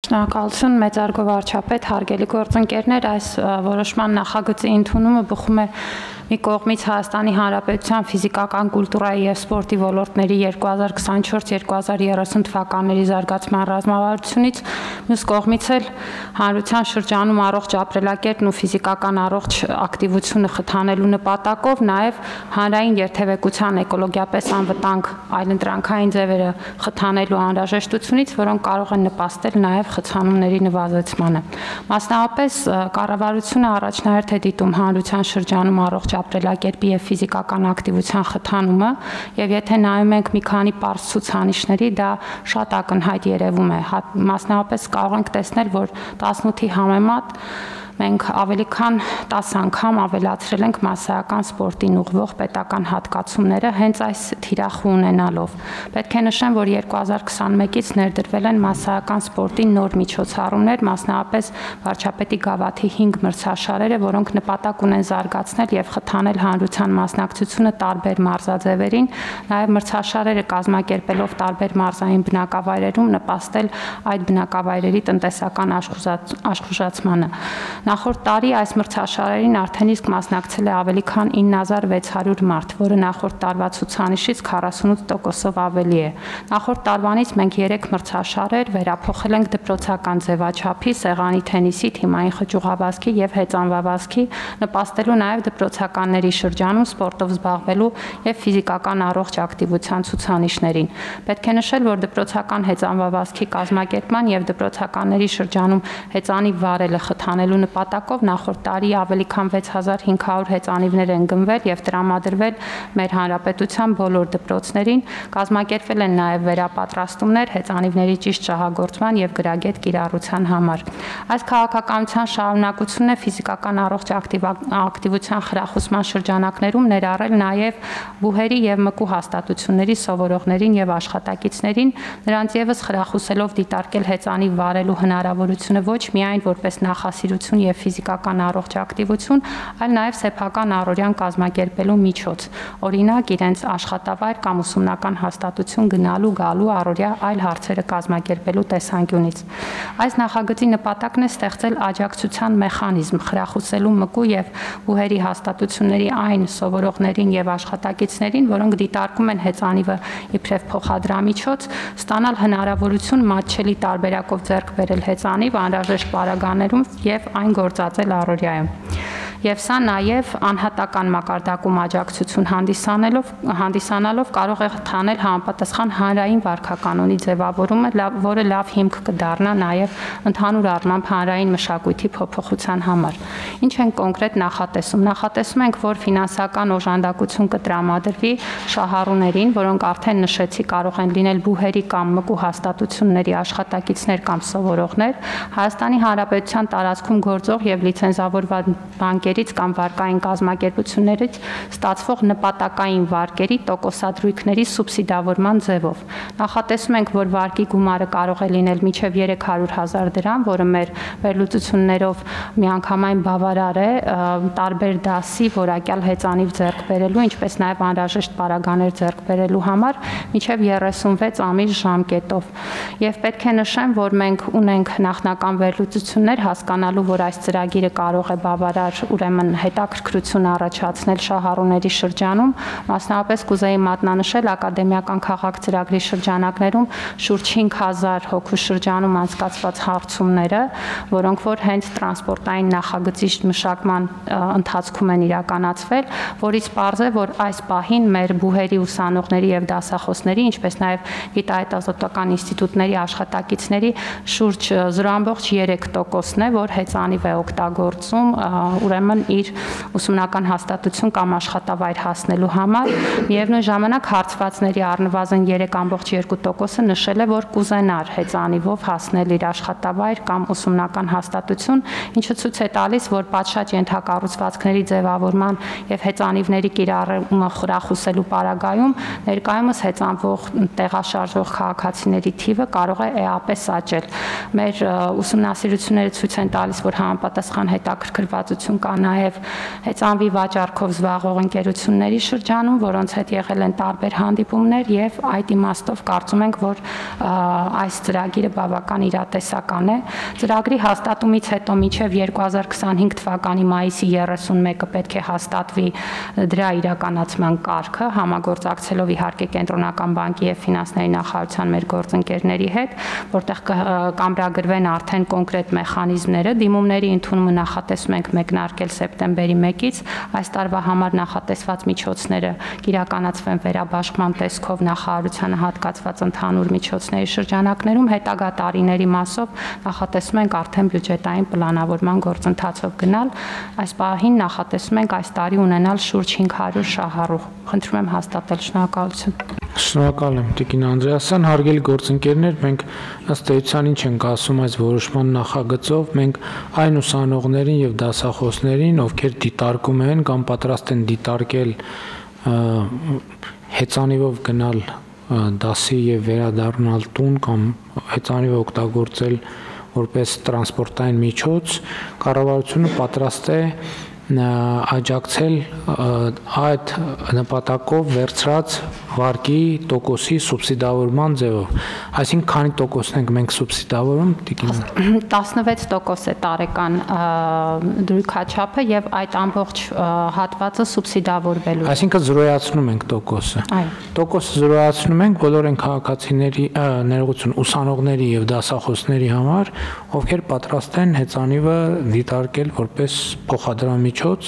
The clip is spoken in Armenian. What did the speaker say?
Շնորհակալություն մեծարգո վարչապետ, հարգելի գործընկերներ, այս որոշման նախագծի ընդունումը բխում է մի կողմից Հայաստանի Հանրապետության ֆիզիկական կուլտուրայի եւ սպորտի ոլորտների 2024-2030 թվականների զարգացման ռազմավարությունից, մյուս կողմից էլ հանրության շրջանում առողջ ապրելակերպն ու ֆիզիկական առողջ ակտիվությունը խթանելու նպատակով նաեւ հանրային երթևեկության էկոլոգիապես անվտանգ այլընտրանքային ձևերը խթանելու անհրաժեշտությունից, որոնք կարող են նպաստել նաեւ խցանումների նվազեցմանը։ Մասնավորապես կառավարությունը առաջնահերթ է դիտում հանրության շրջանում առողջ ապրելակերպի եւ ֆիզիկական ակտիվության խթանումը, եւ եթե նայում ենք մի քանի պարզ ցուցանիշների, դա շատ ակնհայտ երևում է։ Մասնավորապես կարող ենք տեսնել, որ 18-ի համեմատ մենք ավելի քան 10 անգամ ավելացրել ենք մասսայական սպորտին ուղղվող պետական հատկացումները հենց այս թիրախը ունենալով։ Պետք է նշեմ, որ 2021-ից ներդրվել են մասսայական սպորտի նոր միջոցառումներ, մասնավորապես վարչապետի գավաթի 5 մրցաշարերը, որոնք նպատակ ունեն զարգացնել եւ խթանել հանրության մասնակցությունը տարբեր մարզաձևերին, նաեւ մրցաշարերը կազմակերպելով տարբեր մարզային բնակավայրերում նպաստել այդ բնակավայրերի տնտեսական աշխուժացմանը։ Նախորդ տարի այս մրցաշարերին արդեն իսկ մասնակցել է ավելի քան 9600 մարդ, որը նախորդ տարվա ցուցանիշից 48%-ով ավելի է։ Նախորդ տարվանից մենք 3 մրցաշարեր վերափոխել ենք դպրոցական ձևաչափի, սեղանի թենիսի, թիմային խճուղավազքի եւ հեծանվավազքի, նպաստելու նաեւ դպրոցականների շրջանում սպորտով զբաղվելու եւ ֆիզիկական առողջ ակտիվության ցուցանիշներին։ Պետք է նշել, որ դպրոցական հեծանվավազքի կազմակերպման եւ դպրոցականների շրջանում հեծանի վարելը խթանելու նպատակով նախորդ տարի ավելի քան 6500 հեծանիվներ են գնվել եւ տրամադրվել մեր հանրապետության բոլոր դպրոցներին, կազմակերպվել են նաեւ վերապատրաստումներ հեծանիվների ճիշտ շահագործման եւ գրագետ կիրառության համար։ Այս քաղաքականության շարունակությունն է ֆիզիկական առողջ ակտիվության խրախուսման շրջանակներում ներառել նաեւ բուհերի եւ մկու հաստատությունների սովորողներին եւ աշխատակիցներին, նրանց եւս խրախուսելով դիտարկել հեծանիվ վարելու հնարավորությունը ոչ միայն որպես նախասիրություն եւ ֆիզիկական առողջ ակտիվություն, այլ նաեւ սեփական առօրյան կազմակերպելու միջոց, օրինակ իրենց աշխատավայր կամ ուսումնական հաստատություն գնալու, գալու, առօրյա այլ հարցերը կազմակերպելու տեսանկյունից։ Այս նախագծի նպատակն է ստեղծել աջակցության մեխանիզմ, խրախուսելու մկու եւ բուհերի հաստատությունների այն սովորողներին եւ աշխատակիցներին, որոնք դիտարկում են հեծանիվը իբրև փոխադրամիջոց, ստանալ հնարավորություն մատչելի տարբերակով ձեռք բերել հեծանիվ անհրաժեշտ պարագաներում եւ այն գործածել առօրյայում։ Եվ սա նաև անհատական մակարդակում աջակցություն հանդիսանալով կարող է խթանել համապատասխան հանրային վարքականոնի ձևավորումը, որը լավ հիմք կդառնա նաև ընդհանուր առմամբ հանրային մշակույթի փոփոխության համար։ Ինչ են կոնկրետ նախատեսում։ Նախատեսում ենք, որ ֆինանսական օժանդակություն կտրամադրվի շահառուներին, որոնք արդեն նշեցի կարող են լինել բուհերի կամ մկու հաստատությունների աշխատակիցներ կամ սովորողներ, Հայաստանի Հանրապետության տարածքում գործող եւ լիցենզավորված բանկերից կամ վարկային կազմակերպություններից ստացվող նպատակային վարկերի տոկոսադրույքների սուբսիդավորման ձևով։ Նախատեսում ենք, որ վարկի գումարը կարող է լինել մինչև 300,000 դրամ, որը մեր վերլուծություններով միանգամայն բավարար է տարբեր դասի որակյալ հեծանիվ ձեռք բերելու, ինչպես նաև անհրաժեշտ պարագաներ ձեռք բերելու համար մինչև 36 ամիս ժամկետով։ Եվ պետք է նշեմ, որ մենք ունենք նախնական վերլուծություններ հասկանալու, որ այս ծրագիրը կարող է բավարար ուրեմն հետաքրքրություն առաջացնել շահառուների շրջանում, մասնավորապես կուզեի մատնանշել ակադեմիական քաղաք ծրագրի շրջանակներում շուրջ 5000 հոգու շրջանում անցկացված հարցումները, որոնք որ հենց տրանսպորտային նախագծի մշակման ընթացքում են իրականացվել, որից պարզ է, որ այս պահին մեր բուհերի ուսանողների եւ դասախոսների, ինչպես նաեւ գիտահետազոտական ինստիտուտների աշխատակիցների շուրջ 0.3%-ն է, որ հեծանիվ է օգտագործում ուրեմն իր ուսումնական հաստատություն կամ աշխատավայր հասնելու համար, միևնույն ժամանակ հարցվածների առնվազն 3.2%-ը նշել է, որ կուզենար հեծանիվով հասնել իր աշխատավայր կամ ուսումնական հաստատություն, ինչը ցույց է տալիս, որ պատշաճ ենթակառուցվածքների ձևավորման եւ հեծանիվների կիրառումը խրախուսելու պարագայում ներկայումս հեծանվող տեղաշարժող քաղաքացիների թիվը կարող է էապես աճել։ Մեր ուսումնասիրությունները ցույց են տալիս, որ համապատասխան հետաքրքրվածություն կա նաև հեծանվի վաճառքով զբաղվող ընկերությունների շրջանում, որոնց հետ եղել են տարբեր հանդիպումներ եւ այդ իմաստով կարծում ենք, որ այս ծրագիրը բավական իրատեսական է։ Ծրագրի հաստատումից հետո մինչև 2025 թվականի մայիսի 31-ը պետք է հաստատվի դրա իրականացման կարգը, համագործակցելով իհարկե Կենտրոնական բանկի եւ ֆինանսների նախարարության մեր գործընկերների հետ, որտեղ կամրագրվեն արդեն կոնկրետ մեխանիզմները։ Դիմումների ընդունումը նախատեսում ենք մեկնարկել սեպտեմբերի 1-ից, այս տարվա համար նախատեսված միջոցները կիրականացվեն վերաբաշխման տեսքով նախարարությանը հատկացված ընդհանուր միջոցների շրջանակներում, հետագա տարիների մասով նախատեսում ենք արդեն բյուջետային պլանավորման գործընթացով գնալ։ Այս պահին նախատեսում ենք այս տարի ունենալ շուրջ 500 շահառու։ Խնդրում եմ հաստատել, շնորհակալություն։ Շնորհակալ եմ Տիկին Անդրեասյան, հարգելի գործընկերներ, մենք ըստ էության ինչ ենք ասում այս որոշման նախագծով, մենք այն ուսանողներին եւ դասախոսներին, ովքեր դիտարկում են կամ պատրաստ են դիտարկել հեծանիվով գնալ դասի եւ վերադառնալ տուն կամ հեծանիվը օգտագործել որպես տրանսպորտային միջոց, կառավարությունը պատրաստ է աջակցել այդ նպատակով վերցրած վարկի տոկոսի սուբսիդավորման ձևով։ Այսինքն քանի տոկոսն ենք մենք սուբսիդավորում, Տիկին։ 16% է տարեկան դրույքաչափը եւ այդ ամբողջ հատվածը սուբսիդավորվելու։ Այսինքն զրոյացնում ենք տոկոսը։ Այո։ Տոկոսը զրոյացնում ենք բոլոր այն քաղաքացիների, ներողություն, ուսանողների եւ դասախոսների համար, ովքեր պատրաստ են հեծանիվը դիտարկել որպես փոխադրամիջոց